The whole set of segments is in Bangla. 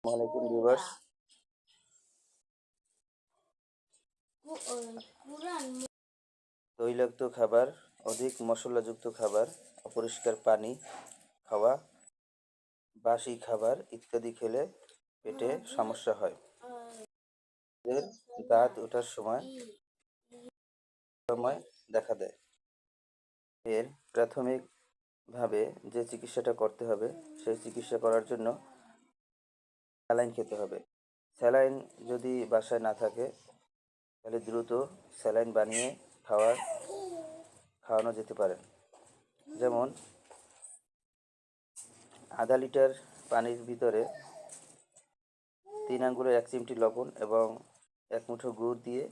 আসসালামাইকুম ভিউয়ার্স। তৈলাক্ত খাবার, অধিক মশলাযুক্ত খাবার, অপরিষ্কার পানি খাওয়া, বাসি খাবার ইত্যাদি খেলে পেটে সমস্যা হয়। এদের দাঁত ওঠার সময় দেখা দেয়। এর প্রাথমিকভাবে যে চিকিৎসাটা করতে হবে, সেই চিকিৎসা করার জন্য স্যালাইন খেতে হবে। স্যালাইন যদি বাসায় না থাকে তাহলে দ্রুত স্যালাইন বানিয়ে খাওয়ানো যেতে পারে। যেমন আধা লিটার পানির ভিতরে 3 আঙ্গুলের 1 চিমটি লবণ এবং 1 মুঠো গুড় দিয়ে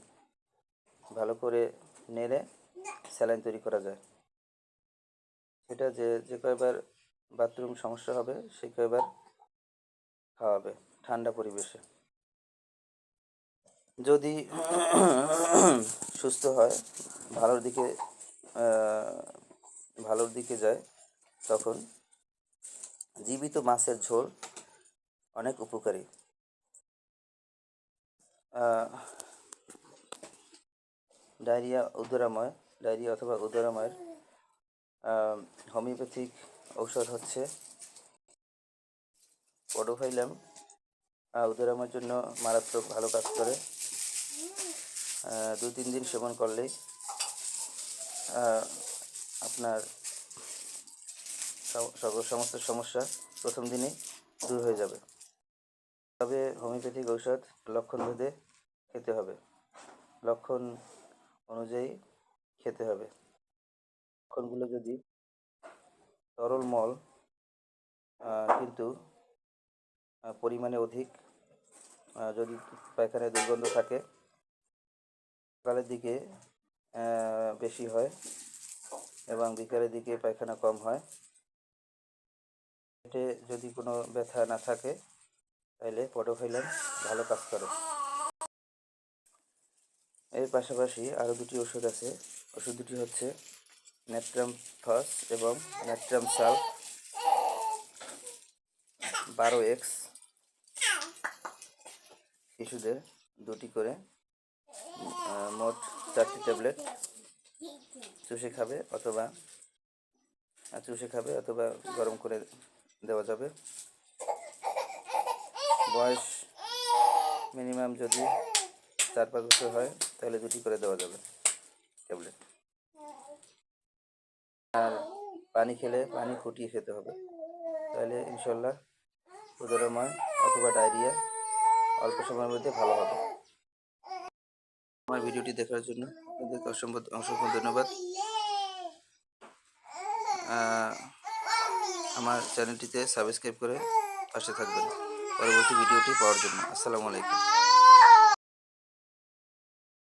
ভালো করে নেড়ে স্যালাইন তৈরি করা যায়। সেটা যে কয়বার বাথরুম সমস্যা হবে সে কয়বার খাওয়াবে ঠান্ডা পরিবেশে। যদি সুস্থ হয়, ভালোর দিকে যায়, তখন জীবিত মাছের ঝোল অনেক উপকারী। ডায়রিয়া অথবা উদরাময়ের হোমিওপ্যাথিক ঔষধ হচ্ছে পডোফাইলাম। উদরাময়ের জন্য মারাত্মক ভালো কাজ করে। 2-3 দিন সেবন করলেই আপনার সমস্ত সমস্যা প্রথম দিনেই দূর হয়ে যাবে। তবে হোমিওপ্যাথিক ঔষধ লক্ষণ ভেদে খেতে হবে, লক্ষণ অনুযায়ী খেতে হবে। লক্ষণগুলো যদি তরল মল কিন্তু পরিমাণে অধিক, যদি পায়খানায় দুর্গন্ধ থাকে, সকালের দিকে বেশি হয় এবং বিকালের দিকে পায়খানা কম হয়, পেটে যদি কোনো ব্যথা না থাকে তাহলে পডোফাইলাম ভালো কাজ করে। এর পাশাপাশি আরও 2টি ওষুধ আছে। ওষুধ দুটি হচ্ছে নেট্রাম ফস এবং নেট্রাম সাল 12x। শিশুদের 2টি করে মোট 4টি ট্যাবলেট চুষে খাবে অথবা গরম করে দেওয়া যাবে। বয়স মিনিমাম যদি 4-5 বছর হয় তাহলে 2টি করে দেওয়া যাবে ট্যাবলেট। আর পানি খেলে পানি ফুটিয়ে খেতে হবে, তাহলে ইনশাল্লাহ উদরময় অথবা ডায়রিয়া অল্প সময়ের মধ্যে ভালো হবে। আমার ভিডিওটি দেখার জন্য আপনাদেরকে অসংখ্য ধন্যবাদ। আমার চ্যানেলটিতে সাবস্ক্রাইব করে পাশে থাকবেন পরবর্তী ভিডিওটি পাওয়ার জন্য। আসসালামু আলাইকুম।